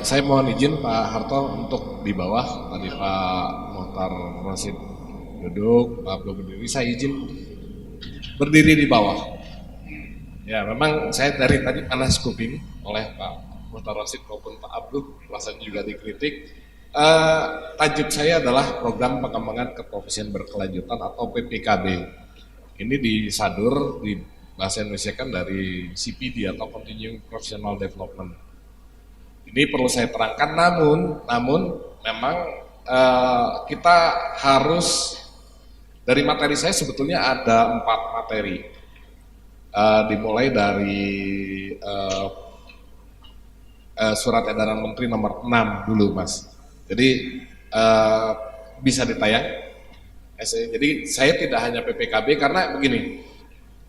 Saya mohon izin Pak Harto untuk di bawah tadi Pak Mohtar Rosid duduk, Pak Abdul berdiri, saya izin berdiri di bawah. Ya, memang saya dari tadi panas kuping oleh Pak Mohtar Rosid maupun Pak Abdul, rasanya juga dikritik. Tajuk saya adalah program pengembangan keprofesian berkelanjutan atau PPKB. Ini disadur di bahasa Indonesia kan dari CPD atau Continuing Professional Development. Ini perlu saya terangkan, namun memang kita harus dari materi saya sebetulnya ada 4 materi, dimulai dari surat edaran Menteri nomor 6 dulu, Mas. Jadi bisa ditayang. Jadi saya tidak hanya PPKB karena begini.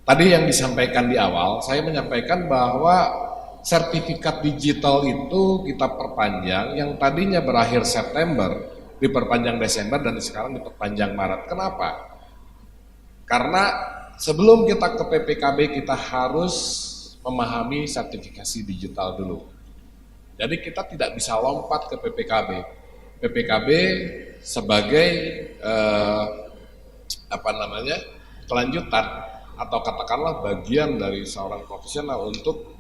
Tadi yang disampaikan di awal, saya menyampaikan bahwa sertifikat digital itu kita perpanjang, yang tadinya berakhir September, diperpanjang Desember dan sekarang diperpanjang Maret. Kenapa? Karena sebelum kita ke PPKB kita harus memahami sertifikasi digital dulu. Jadi kita tidak bisa lompat ke PPKB. PPKB sebagai kelanjutan atau katakanlah bagian dari seorang profesional untuk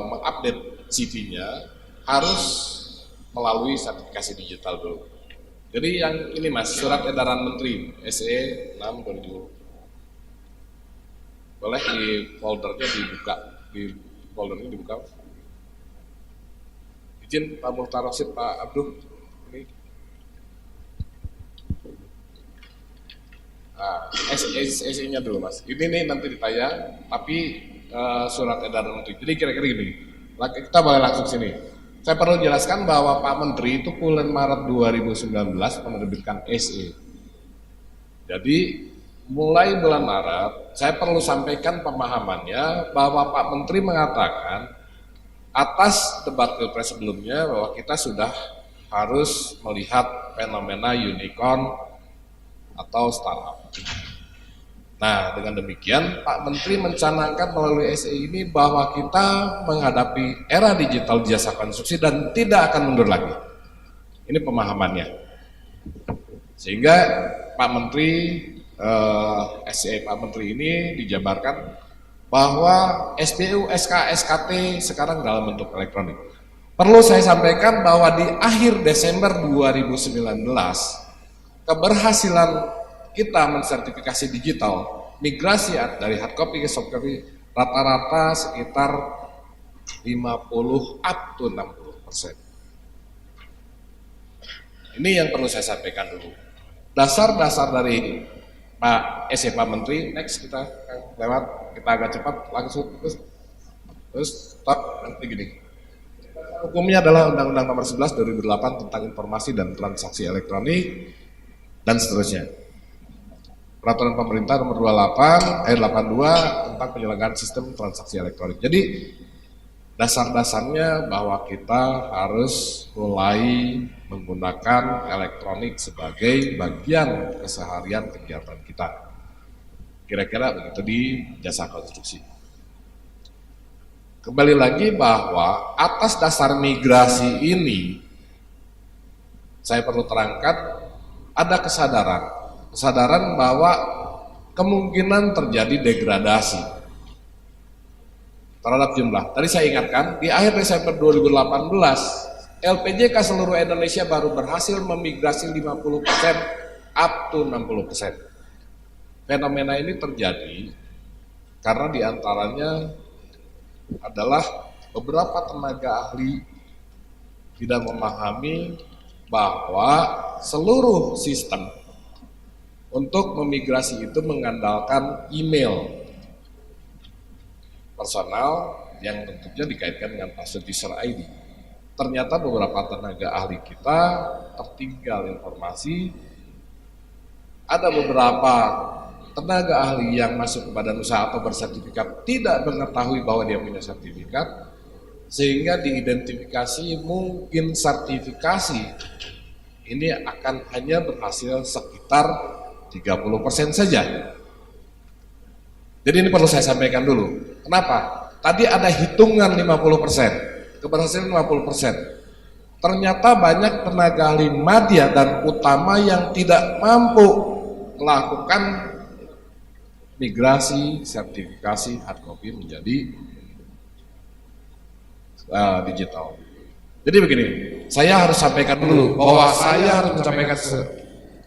mengupdate CV-nya harus melalui sertifikasi digital dulu. Jadi yang ini Mas, surat edaran Menteri SE 6 2020. Boleh di foldernya dibuka, di foldernya dibuka. Izin Pak Mohtar Rosid, Pak Abdul. Ini. SE-nya dulu Mas. Ini nih nanti ditayang, tapi surat edaran Menteri. Jadi kira-kira gini, kita boleh langsung sini. Saya perlu jelaskan bahwa Pak Menteri itu bulan Maret 2019 menerbitkan SE. Jadi mulai bulan Maret, saya perlu sampaikan pemahamannya bahwa Pak Menteri mengatakan atas debat pilpres sebelumnya bahwa kita sudah harus melihat fenomena unicorn atau startup. Nah, dengan demikian Pak Menteri mencanangkan melalui SE ini bahwa kita menghadapi era digital jasa konstruksi dan tidak akan mundur lagi. Ini pemahamannya. Sehingga Pak Menteri, SE Pak Menteri ini dijabarkan bahwa SPU, SK, SKT sekarang dalam bentuk elektronik. Perlu saya sampaikan bahwa di akhir Desember 2019, keberhasilan kita mensertifikasi digital, migrasi dari hard copy ke soft copy rata-rata sekitar 50 up to 60%. Ini yang perlu saya sampaikan dulu. Dasar-dasar dari Pak SE Pak Menteri, next kita lewat, kita agak cepat langsung terus stop nanti gini. Hukumnya adalah Undang-Undang Nomor 11 2008 tentang Informasi dan Transaksi Elektronik dan seterusnya. Peraturan Pemerintah Nomor 28 82 tentang penyelenggaraan sistem transaksi elektronik. Jadi dasar-dasarnya bahwa kita harus mulai menggunakan elektronik sebagai bagian keseharian kegiatan kita. Kira-kira begitu di jasa konstruksi. Kembali lagi bahwa atas dasar migrasi ini, saya perlu terangkan ada kesadaran bahwa kemungkinan terjadi degradasi terhadap jumlah. Tadi saya ingatkan, di akhir Desember 2018, LPJK seluruh Indonesia baru berhasil memigrasi 50% up to 60%. Fenomena ini terjadi karena diantaranya adalah beberapa tenaga ahli tidak memahami bahwa seluruh sistem untuk memigrasi itu mengandalkan email personal yang tentunya dikaitkan dengan password user ID. Ternyata beberapa tenaga ahli kita tertinggal informasi. Ada beberapa tenaga ahli yang masuk ke badan usaha atau bersertifikat tidak mengetahui bahwa dia punya sertifikat, sehingga diidentifikasi mungkin sertifikasi ini akan hanya berhasil sekitar 30% saja. Jadi ini perlu saya sampaikan dulu. Kenapa? tadi ada hitungan 50%, keberhasilan 50%. Ternyata banyak tenaga ahli madya dan utama yang tidak mampu melakukan migrasi sertifikasi hard copy menjadi digital. Jadi begini, saya harus sampaikan dulu bahwa saya harus menyampaikan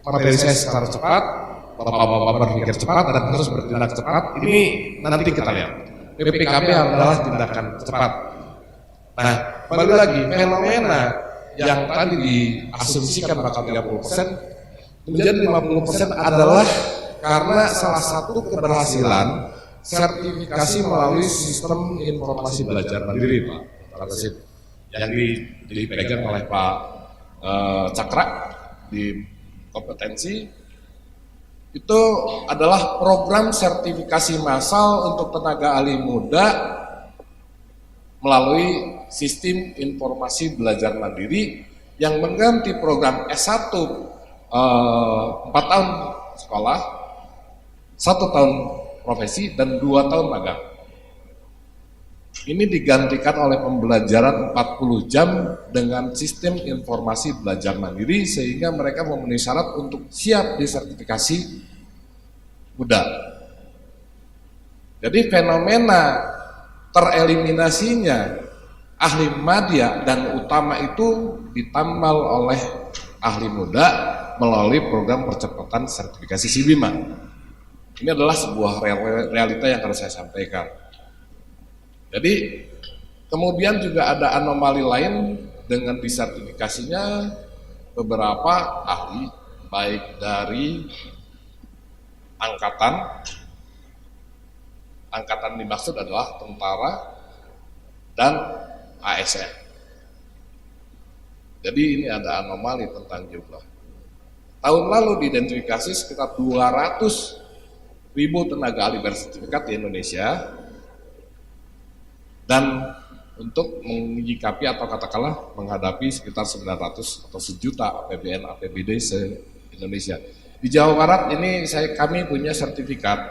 materi saya secara cepat, Bapak-bapak berpikir cepat dan harus bertindak cepat. Ini nanti kita lihat. PPKB adalah tindakan cepat. Nah, kembali lagi, fenomena yang tadi diasumsikan bakal 30% menjadi 50% adalah karena salah satu keberhasilan sertifikasi melalui sistem informasi belajar mandiri, Pak Rasid, yang dipegang oleh Pak Cakra di kompetensi. Itu adalah program sertifikasi massal untuk tenaga ahli muda melalui sistem informasi belajar mandiri yang mengganti program S1 4 tahun sekolah, 1 tahun profesi, dan 2 tahun magang. Ini digantikan oleh pembelajaran 40 jam dengan sistem informasi belajar mandiri sehingga mereka memenuhi syarat untuk siap disertifikasi muda. Jadi fenomena tereliminasinya ahli madya dan utama itu ditambal oleh ahli muda melalui program percepatan sertifikasi SIBIMA. Ini adalah sebuah realita yang harus saya sampaikan. Jadi kemudian juga ada anomali lain dengan disertifikasinya beberapa ahli, baik dari angkatan dimaksud adalah tentara dan ASN. Jadi ini ada anomali tentang jumlah. Tahun lalu diidentifikasi sekitar 200.000 tenaga ahli bersertifikat di Indonesia. Dan untuk menyikapi atau katakanlah menghadapi sekitar 900 atau 1 juta APBN APBD se-Indonesia. Di Jawa Barat ini kami punya sertifikat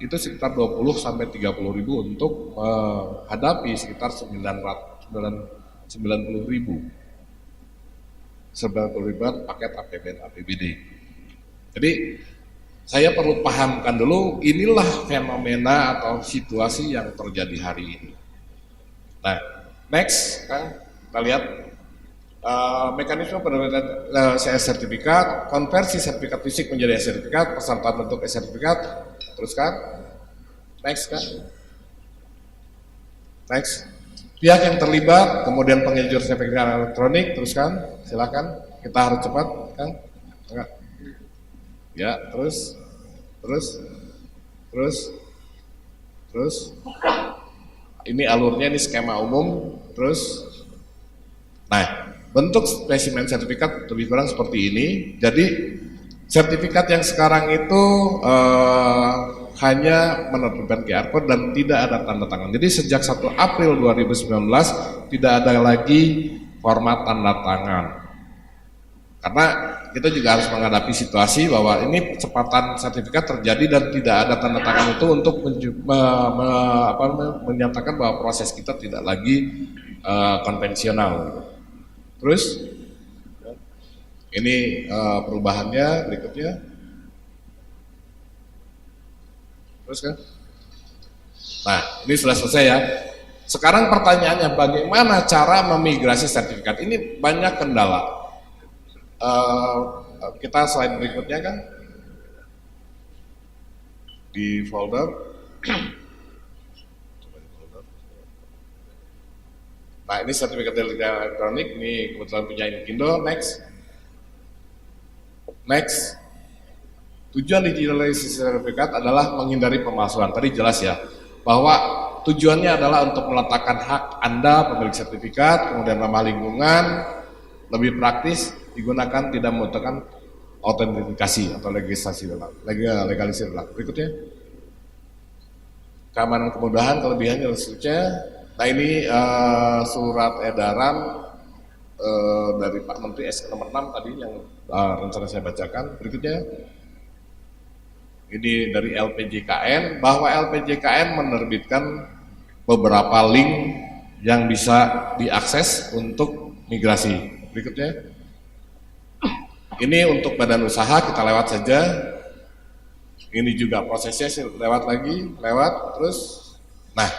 itu sekitar 20 sampai 30.000 untuk menghadapi sekitar 90.000 paket APBN APBD. Jadi saya perlu pahamkan dulu inilah fenomena atau situasi yang terjadi hari ini. Nah, next, kita lihat mekanisme penerbitan sertifikat, konversi sertifikat fisik menjadi sertifikat, persyarat bentuk sertifikat, teruskan, next kan, next, pihak yang terlibat, kemudian pengejur sertifikat elektronik, teruskan, silakan, kita harus cepat, kan, enggak, ya, terus, ini alurnya, ini skema umum, terus, nah, bentuk spesimen sertifikat lebih kurang seperti ini. Jadi sertifikat yang sekarang itu hanya menerbitkan QR code dan tidak ada tanda tangan. Jadi sejak 1 April 2019 tidak ada lagi format tanda tangan. Karena kita juga harus menghadapi situasi bahwa ini percepatan sertifikat terjadi dan tidak ada tanda tangan itu untuk menyatakan bahwa proses kita tidak lagi konvensional. Terus ini perubahannya berikutnya. Terus kan? Nah, ini sudah selesai ya. Sekarang pertanyaannya bagaimana cara memigrasi sertifikat? Ini banyak kendala. Kita slide berikutnya kan di folder. Nah, ini sertifikat elektronik, ini kebetulan punya Inkindo. Next. Tujuan digitalisasi sertifikat adalah menghindari pemalsuan. Tadi jelas ya bahwa tujuannya adalah untuk meletakkan hak Anda pemilik sertifikat, kemudian ramah lingkungan, lebih praktis, digunakan tidak membutuhkan autentifikasi atau legalisasi ulang. Berikutnya, keamanan kemudahan, kelebihan dan seterusnya. Nah, ini surat edaran dari Pak Menteri SK nomor 6 tadi yang rencana saya bacakan. Berikutnya, ini dari LPJKN bahwa LPJKN menerbitkan beberapa link yang bisa diakses untuk migrasi. Berikutnya, ini untuk badan usaha kita lewat saja. Ini juga prosesnya lewat lagi, terus. Nah,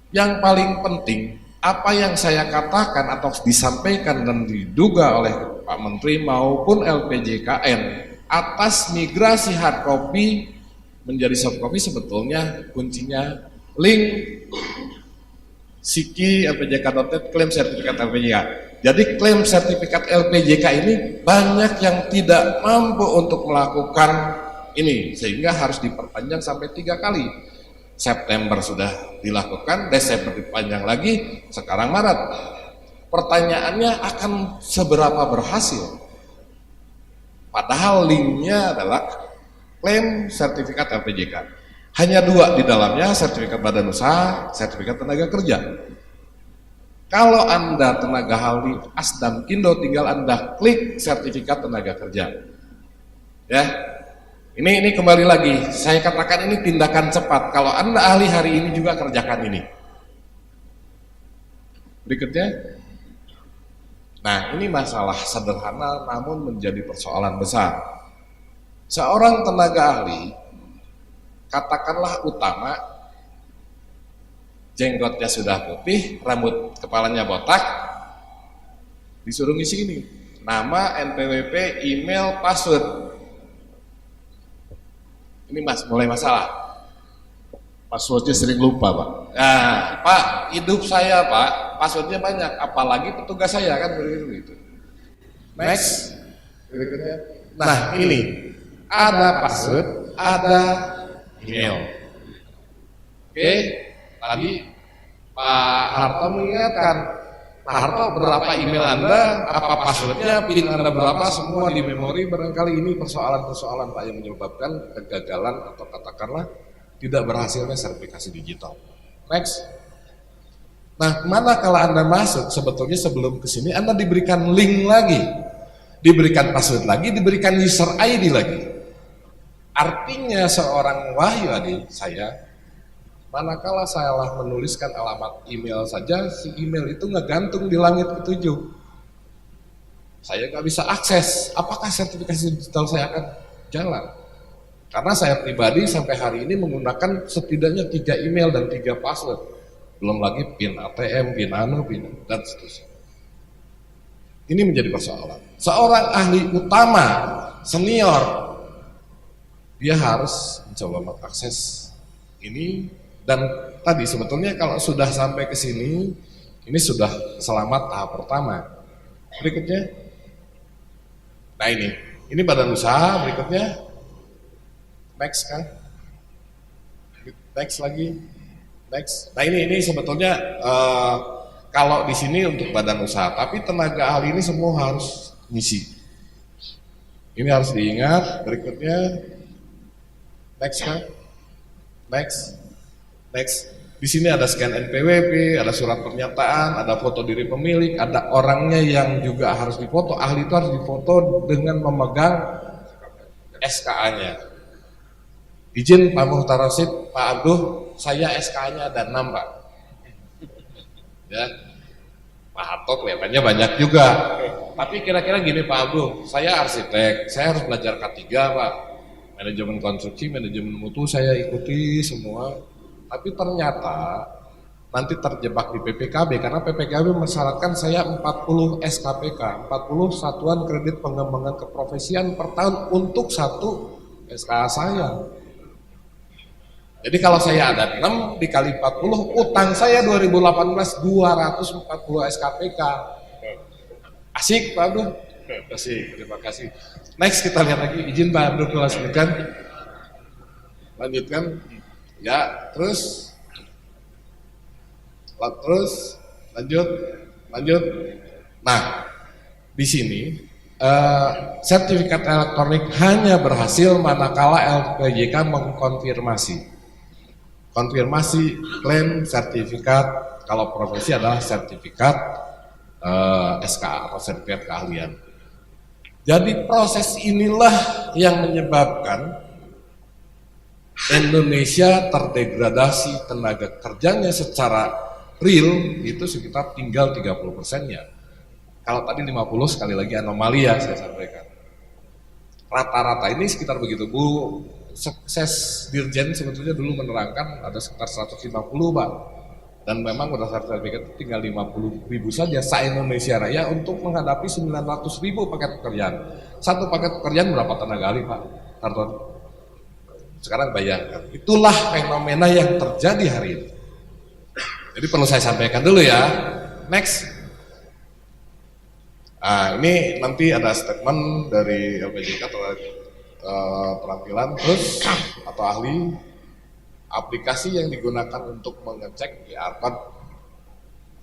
yang paling penting, apa yang saya katakan atau disampaikan dan diduga oleh Pak Menteri maupun LPJKN atas migrasi hard copy menjadi soft copy sebetulnya kuncinya link Siki LPJK.net klaim sertifikat LPJK. Jadi klaim sertifikat LPJK ini banyak yang tidak mampu untuk melakukan ini, sehingga harus diperpanjang sampai 3 kali. September sudah dilakukan, Desember dipanjang lagi, sekarang Maret. Pertanyaannya akan seberapa berhasil? Padahal linknya adalah klaim sertifikat LPJK. Hanya 2 di dalamnya, sertifikat badan usaha, sertifikat tenaga kerja. Kalau Anda tenaga ahli Asdam Kindo, tinggal Anda klik sertifikat tenaga kerja. Ya, ini kembali lagi, saya katakan ini tindakan cepat. Kalau Anda ahli hari ini juga kerjakan ini. Berikutnya. Nah, ini masalah sederhana namun menjadi persoalan besar. Seorang tenaga ahli, katakanlah utama, jenggotnya sudah putih, rambut kepalanya botak, disuruh ngisi ini, nama, NPWP, email, password. Ini mulai masalah. Passwordnya sering lupa, Pak. Nah, Pak, hidup saya, Pak, passwordnya banyak, apalagi petugas saya kan begitu. Next. Berikutnya. Nah, ini ada password, ada email. Oke, tadi Pak Harto mengingatkan, Pak Harto berapa email Anda, apa passwordnya, PIN Anda berapa, semua di memori. Barangkali ini persoalan-persoalan Pak yang menyebabkan kegagalan atau katakanlah tidak berhasilnya sertifikasi digital. Next. Nah, mana kalau Anda masuk, sebetulnya sebelum ke sini Anda diberikan link lagi, diberikan password lagi, diberikan user ID lagi. Artinya seorang Wahyu adik saya, manakala salah menuliskan alamat email saja, si email itu ngegantung di langit ketujuh. Saya nggak bisa akses, apakah sertifikasi digital saya akan jalan? Karena saya pribadi sampai hari ini menggunakan setidaknya 3 email dan 3 password. Belum lagi PIN ATM, PIN PIN dan seterusnya. Ini menjadi persoalan. Seorang ahli utama, senior, dia harus mencoba mengakses ini. Dan tadi sebetulnya kalau sudah sampai ke sini, ini sudah selamat tahap pertama. Berikutnya, nah ini badan usaha. Berikutnya, next kan, next lagi, next. Nah ini sebetulnya kalau di sini untuk badan usaha, tapi tenaga ahli ini semua harus ngisi. Ini harus diingat. Berikutnya, next kan, next. Next, di sini ada scan NPWP, ada surat pernyataan, ada foto diri pemilik, ada orangnya yang juga harus difoto. Ahli itu harus difoto dengan memegang SKA-nya. Izin Pak Muhtar Rasid, Pak Abduh, saya SKA-nya ada 6, Pak. Ya, Pak Harto kelihatannya banyak juga. Tapi kira-kira gini Pak Abduh, saya arsitek, saya harus belajar K3, Pak. Manajemen konstruksi, manajemen mutu saya ikuti semua. Tapi ternyata nanti terjebak di PPKB karena PPKB mensyaratkan saya 40 SKPK, 40 Satuan Kredit Pengembangan Keprofesian per tahun untuk 1 SKA saya. Jadi kalau saya ada 6 dikali 40, utang saya 2018 240 SKPK. Asik Pak Abdul? Asik, terima kasih. Next kita lihat lagi, izin Pak Abdul lanjutkan. Ya, terus lanjut. Nah, di sini sertifikat elektronik hanya berhasil manakala LPJK mengkonfirmasi. Konfirmasi klaim sertifikat, kalau profesi adalah sertifikat SKA atau sertifikat keahlian. Jadi proses inilah yang menyebabkan Indonesia terdegradasi tenaga kerjanya secara real itu sekitar tinggal 30%-nya. Kalau tadi 50 sekali lagi anomali ya saya sampaikan. Rata-rata ini sekitar begitu. Bu sukses Dirjen sebetulnya dulu menerangkan ada sekitar 150 Pak. Dan memang berdasarkan sertifikat itu tinggal 50.000 saja se-Indonesia Raya untuk menghadapi 900.000 paket pekerjaan. Satu paket pekerjaan berapa tenaga ahli Pak Tarton? Sekarang bayangkan, itulah fenomena yang terjadi hari ini. Jadi perlu saya sampaikan dulu ya. Next. Nah, ini nanti ada statement dari LPJK terkait terampilan terus atau ahli aplikasi yang digunakan untuk mengecek QR code.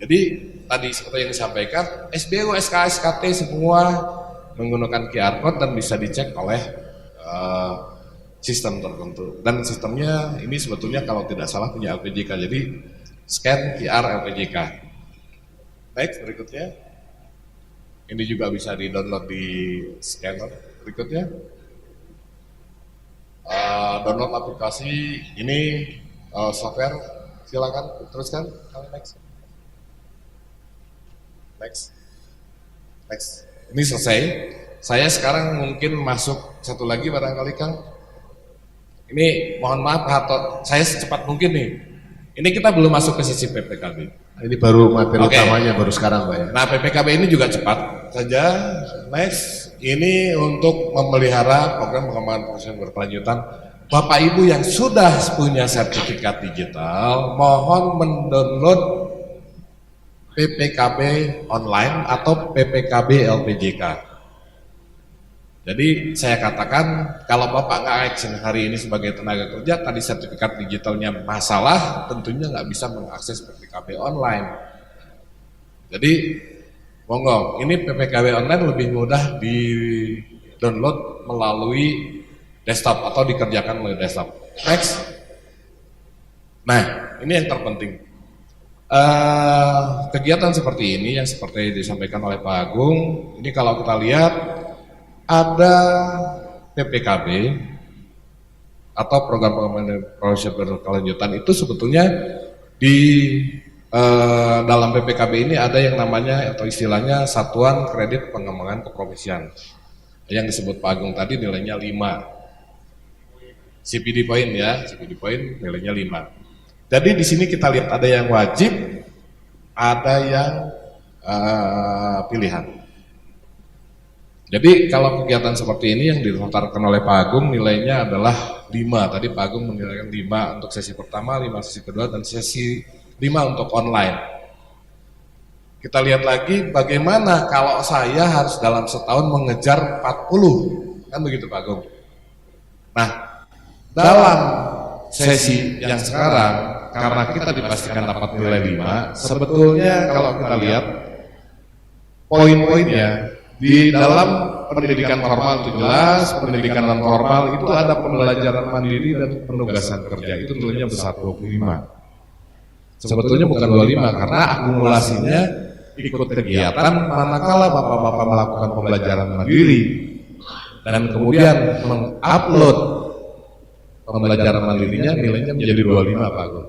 Jadi tadi seperti yang disampaikan, SBU, SK, SKT semua menggunakan QR code dan bisa dicek oleh sistem tertentu. Dan sistemnya ini sebetulnya kalau tidak salah punya LPJK. Jadi scan QR LPJK. Next berikutnya. Ini juga bisa di-download di scanner. Berikutnya. Download aplikasi ini software, silakan teruskan. Next. Ini selesai. Saya sekarang mungkin masuk satu lagi barangkali Kang. Ini mohon maaf Pak Harto, saya secepat mungkin nih. Ini kita belum masuk ke sisi PPKB. Ini baru materi utamanya baru sekarang Pak ya. Nah PPKB ini juga cepat saja. Next, ini untuk memelihara program pengembangan profesional berkelanjutan. Bapak Ibu yang sudah punya sertifikat digital, mohon mendownload PPKB online atau PPKB LPJK. Jadi saya katakan kalau Bapak nggak action hari ini sebagai tenaga kerja, tadi sertifikat digitalnya masalah, tentunya nggak bisa mengakses PPKB online. Jadi monggo, ini PPKB online lebih mudah di download melalui desktop atau dikerjakan melalui desktop. Next. Nah, ini yang terpenting. Kegiatan seperti ini yang seperti disampaikan oleh Pak Agung, ini kalau kita lihat ada PPKB atau program pengembangan profesional berkelanjutan itu sebetulnya di dalam PPKB ini ada yang namanya atau istilahnya Satuan Kredit Pengembangan Keprofesian yang disebut Pak Agung tadi nilainya 5 CPD point ya, CPD point nilainya 5. Jadi di sini kita lihat ada yang wajib, ada yang pilihan. Jadi kalau kegiatan seperti ini yang dilontarkan oleh Pak Agung nilainya adalah 5. Tadi Pak Agung menilaikan 5 untuk sesi pertama, 5 sesi kedua, dan sesi 5 untuk online. Kita lihat lagi bagaimana kalau saya harus dalam setahun mengejar 40. Kan begitu Pak Agung. Nah, dalam sesi yang sekarang, karena kita dipastikan dapat nilai 5, sebetulnya kalau kita lihat poin-poinnya, di dalam pendidikan formal itu jelas, pendidikan non formal itu ada pembelajaran mandiri dan penugasan kerja, itu nilainya besar 25. Sebetulnya bukan 25 karena akumulasinya ikut kegiatan manakala bapak-bapak melakukan pembelajaran mandiri dan kemudian mengupload pembelajaran mandirinya, nilainya menjadi 25 Pak Agung.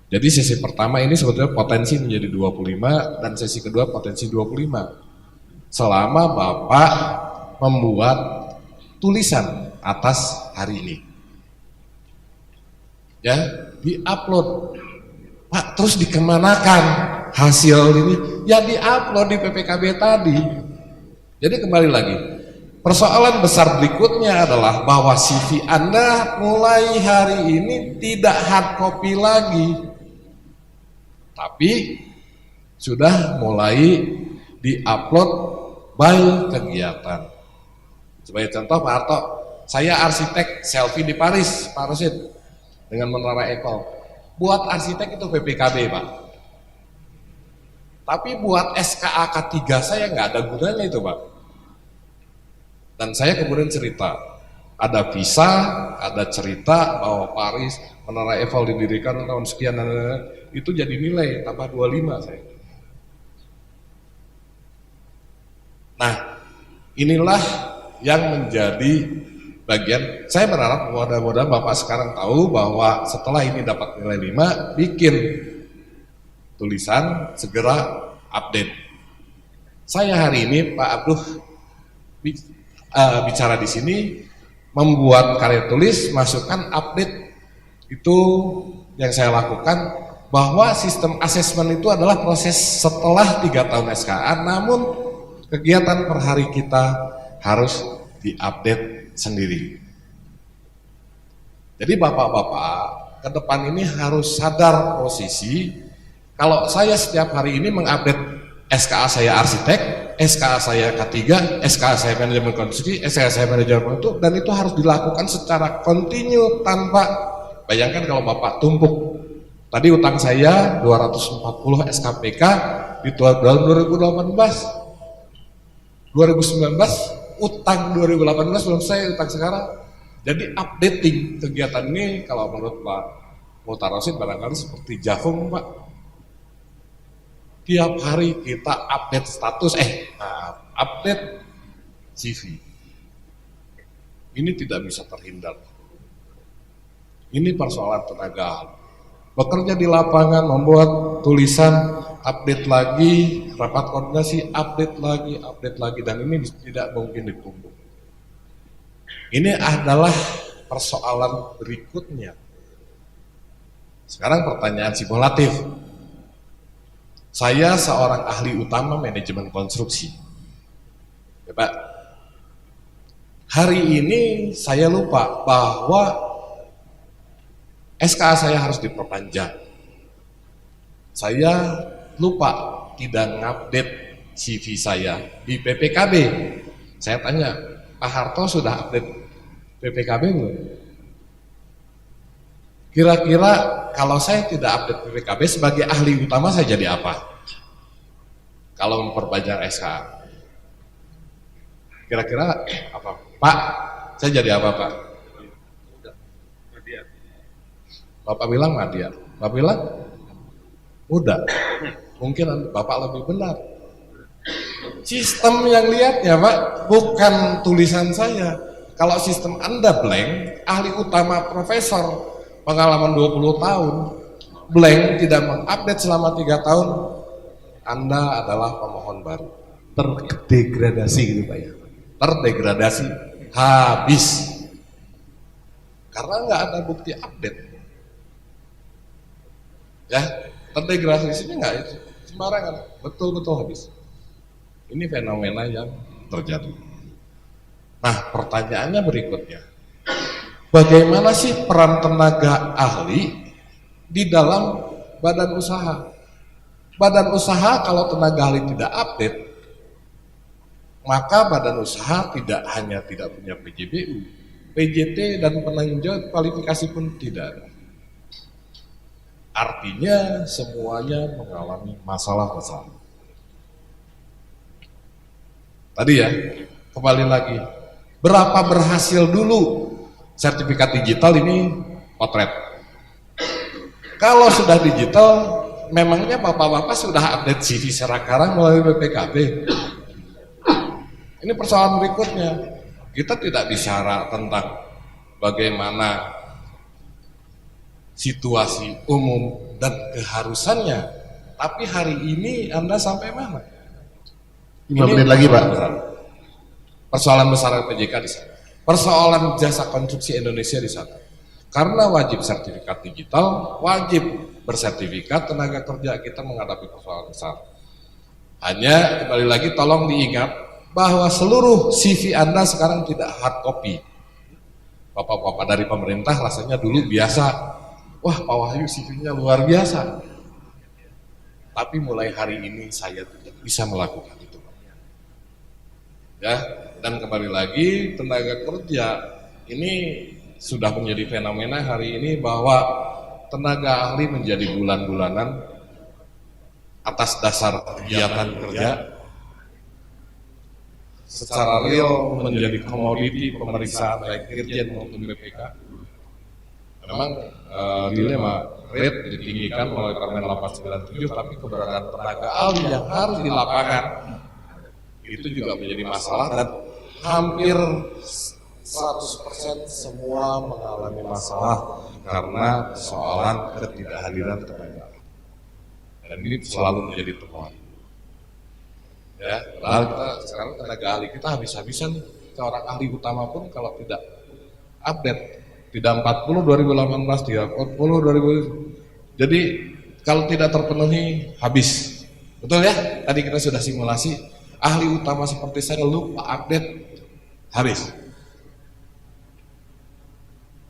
Jadi sesi pertama ini sebetulnya potensi menjadi 25 dan sesi kedua potensi 25. Selama Bapak membuat tulisan atas hari ini. Ya, di-upload. Pak, terus dikemanakan hasil ini? Ya di-upload di PPKB tadi. Jadi kembali lagi, persoalan besar berikutnya adalah bahwa CV Anda mulai hari ini tidak hard copy lagi. Tapi sudah mulai di-upload by kegiatan. Sebagai contoh Pak Harto, saya arsitek selfie di Paris, Pak Rosid, dengan Menara Eiffel. Buat arsitek itu PPKB Pak. Tapi buat SKAK 3 saya nggak ada gunanya itu Pak. Dan saya kemudian cerita, ada visa, ada cerita bahwa Paris, Menara Eiffel didirikan tahun sekian, itu jadi nilai tambah 25 saya. Nah, inilah yang menjadi bagian, saya berharap mudah-mudahan Bapak sekarang tahu bahwa setelah ini dapat nilai 5, bikin tulisan segera update. Saya hari ini Pak Abduh bicara di sini, membuat karya tulis, masukkan update. Itu yang saya lakukan, bahwa sistem asesmen itu adalah proses setelah 3 tahun SKA, namun kegiatan per hari kita harus diupdate sendiri. Jadi bapak-bapak ke depan ini harus sadar posisi, kalau saya setiap hari ini mengupdate SKA saya arsitek, SKA saya K3, SKA saya manajemen konstruksi, SKA saya manajemen itu, dan itu harus dilakukan secara kontinu tanpa, bayangkan kalau bapak tumpuk. Tadi utang saya 240 SKPK di tahun 2018. 2019 utang 2018 belum saya utang sekarang. Jadi updating kegiatan ini kalau menurut Pak Mutarosid barangkali seperti Jafung Pak. Tiap hari kita update status, update CV. Ini tidak bisa terhindar. Ini persoalan tenaga ahli. Bekerja di lapangan, membuat tulisan, update lagi, rapat koordinasi, update lagi, dan ini tidak mungkin ditumpuk. Ini adalah persoalan berikutnya. Sekarang pertanyaan simulatif. Saya seorang ahli utama manajemen konstruksi. Ya Pak, hari ini saya lupa bahwa SKA saya harus diperpanjang. Saya lupa tidak ngupdate CV saya di PPKB. Saya tanya, Pak Harto sudah update PPKB belum? Kira-kira kalau saya tidak update PPKB sebagai ahli utama saya jadi apa? Kalau memperpanjang SKA. Kira-kira apa? Pak, saya jadi apa Pak? Bapak bilang Madiar, Bapak bilang udah, mungkin Bapak lebih benar. Sistem yang lihat ya Pak, bukan tulisan saya. Kalau sistem Anda blank, ahli utama profesor, pengalaman 20 tahun, blank, tidak mengupdate selama 3 tahun, Anda adalah pemohon baru. Terdegradasi gitu Pak ya. Terdegradasi, habis. Karena nggak ada bukti update. Ya, terdegradasi sini enggak itu sembarangan, betul-betul habis. Ini fenomena yang terjadi. Nah, pertanyaannya berikutnya. Bagaimana sih peran tenaga ahli di dalam badan usaha? Badan usaha kalau tenaga ahli tidak update, maka badan usaha tidak hanya tidak punya PJBU, PJT dan penanggung jawab kualifikasi pun tidak ada. Artinya semuanya mengalami masalah-masalah. Tadi ya, kembali lagi. Berapa berhasil dulu sertifikat digital ini potret. Kalau sudah digital, memangnya bapak-bapak sudah update CV sekarang melalui BPKB. Ini persoalan berikutnya. Kita tidak bicara tentang bagaimana situasi umum dan keharusannya, tapi hari ini Anda sampai mana? 5 menit lagi Pak. Persoalan besar PJK di sana, persoalan jasa konstruksi Indonesia di sana. Karena wajib sertifikat digital, wajib bersertifikat, tenaga kerja kita menghadapi persoalan besar. Hanya kembali lagi tolong diingat bahwa seluruh CV Anda sekarang tidak hard copy. Bapak-bapak dari pemerintah rasanya dulu biasa. Wah, Pak Wahyu CV-nya luar biasa. Tapi mulai hari ini saya tidak bisa melakukan itu. Ya, dan kembali lagi tenaga kerja ini sudah menjadi fenomena hari ini bahwa tenaga ahli menjadi bulan-bulanan atas dasar kegiatan kerja secara real menjadi komoditi pemeriksaan baik Dirjen maupun BPK. Memang dilema rate ditinggikan melalui Permen 897, tapi keberadaan tenaga ahli yang harus di lapangan itu juga menjadi masalah, dan hampir 100% semua mengalami masalah karena persoalan ketidakhadiran tenaga ahli. Dan ini selalu menjadi temuan. Ya, padahal kita sekarang tenaga ahli kita habis-habisan, seorang ahli utama pun kalau tidak update, tidak 40 2018, tidak 40 2000. Jadi kalau tidak terpenuhi habis. Betul ya? Tadi kita sudah simulasi, ahli utama seperti saya lupa update, habis.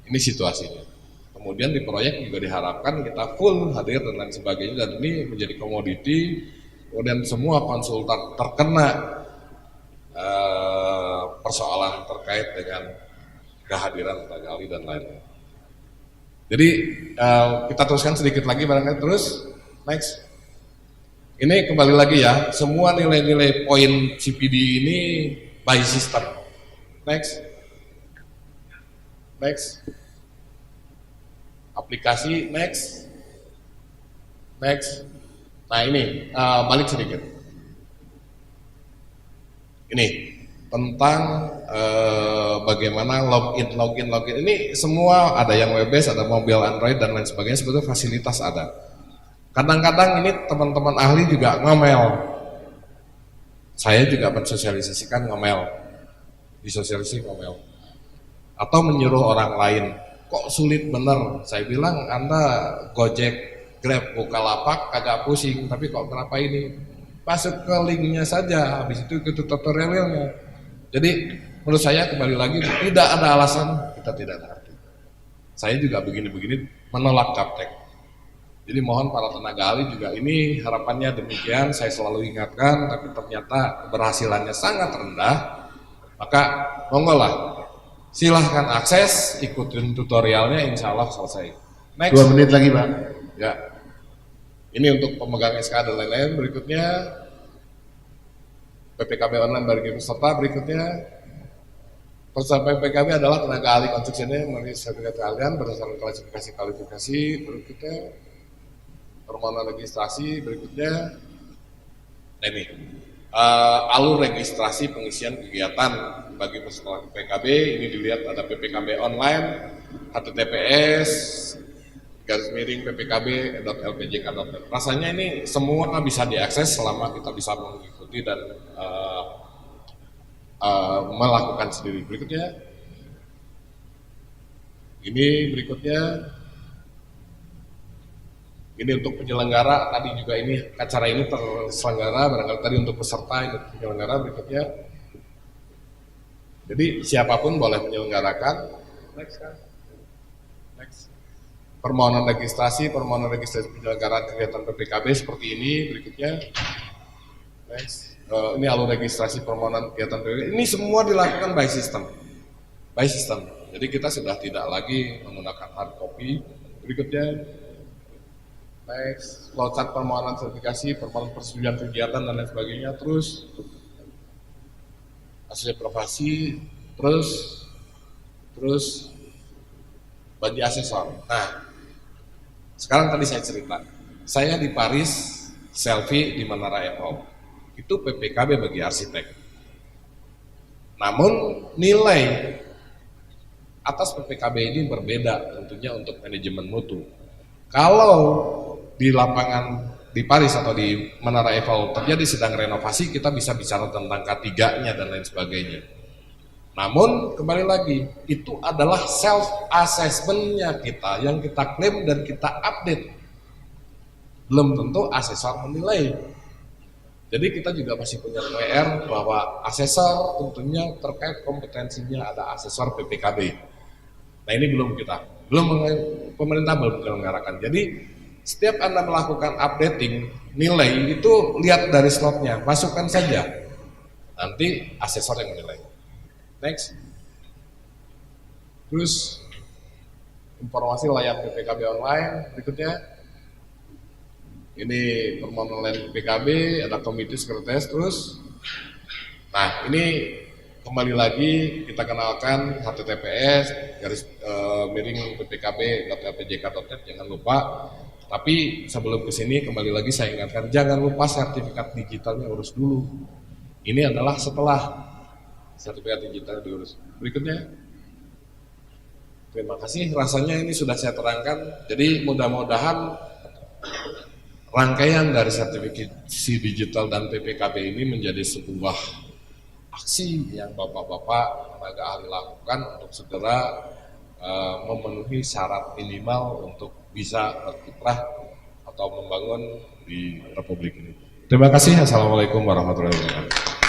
Ini situasinya. Kemudian di proyek juga diharapkan kita full hadir dan lain sebagainya, dan ini menjadi komoditi. Kemudian semua konsultan terkena persoalan terkait dengan kehadiran tenaga ahli dan lain-lain. Jadi kita teruskan sedikit lagi barangkali terus. Next. Ini kembali lagi ya, semua nilai-nilai poin CPD ini by system. Next. Next. Aplikasi, next. Next. Nah ini, balik sedikit. Ini, tentang bagaimana login. Ini semua ada yang web-based, ada mobile Android dan lain sebagainya, sebetulnya fasilitas ada. Kadang-kadang ini teman-teman ahli juga ngomel. Saya juga mensosialisasikan ngomel. Disosialisasi ngomel. Atau menyuruh orang lain. Kok sulit bener? Saya bilang Anda Gojek, Grab, Bukalapak kagak pusing, tapi kok kenapa ini? Masuk ke linknya saja, habis itu ikut tutorialnya. Jadi menurut saya kembali lagi tidak ada alasan kita tidak ngerti. Saya juga begini-begini menolak gaptek. Jadi mohon para tenaga ahli juga ini harapannya demikian, saya selalu ingatkan, tapi ternyata keberhasilannya sangat rendah. Maka monggo lah, silahkan akses, ikutin tutorialnya, insya Allah selesai. Next. 2 menit lagi Pak. Ya, ini untuk pemegang SK dan lain-lain. Berikutnya PPKB online bagi peserta. Berikutnya peserta PPKB adalah tenaga ahli konstruksinya melalui sertifikat keahlian berdasarkan kualifikasi. Berikutnya permohonan registrasi. Berikutnya ini alur registrasi pengisian kegiatan bagi peserta PPKB. Ini dilihat ada PPKB online, https ppkb.lpjk.net. Rasanya ini semua bisa diakses selama kita bisa mengikuti dan melakukan sendiri. Berikutnya, ini untuk penyelenggara. Tadi juga ini acara ini terselenggara, barangkali tadi untuk peserta ini penyelenggara. Berikutnya, jadi siapapun boleh menyelenggarakan. Next. Permohonan registrasi penyelenggaraan kegiatan PPKB seperti ini. Berikutnya, next. Ini alur registrasi permohonan kegiatan PPKB. Ini semua dilakukan by system. Jadi kita sudah tidak lagi menggunakan hard copy. Berikutnya, next. Flowchart permohonan sertifikasi, permohonan persetujuan kegiatan dan lain sebagainya. Terus hasil aplikasi, terus bagi asesor. Nah, sekarang tadi saya cerita, saya di Paris selfie di Menara Eiffel, itu PPKB bagi arsitek. Namun nilai atas PPKB ini berbeda tentunya untuk manajemen mutu. Kalau di lapangan di Paris atau di Menara Eiffel terjadi sedang renovasi, kita bisa bicara tentang K3-nya dan lain sebagainya. Namun kembali lagi, itu adalah self assessment-nya kita yang kita klaim dan kita update. Belum tentu asesor menilai. Jadi kita juga masih punya PR bahwa asesor tentunya terkait kompetensinya ada asesor PPKB. Nah ini pemerintah belum menyelenggarakan. Jadi setiap Anda melakukan updating nilai itu lihat dari slotnya, masukkan saja. Nanti asesor yang menilai. Next. Terus informasi layanan PPKB online. Berikutnya ini permohonan online PPKB, ada komite sekretaris. Terus nah ini kembali lagi kita kenalkan https ppkb.lpjk.net, jangan lupa. Tapi sebelum kesini kembali lagi saya ingatkan, jangan lupa sertifikat digitalnya urus dulu. Ini adalah setelah sertifikat digital diurus. Berikutnya, Terima kasih, rasanya ini sudah saya terangkan. Jadi mudah-mudahan rangkaian dari sertifikasi digital dan PPKB ini menjadi sebuah aksi yang Bapak-Bapak tenaga ahli lakukan untuk segera memenuhi syarat minimal untuk bisa berkiprah atau membangun di Republik ini. Terima kasih. Assalamualaikum warahmatullahi wabarakatuh.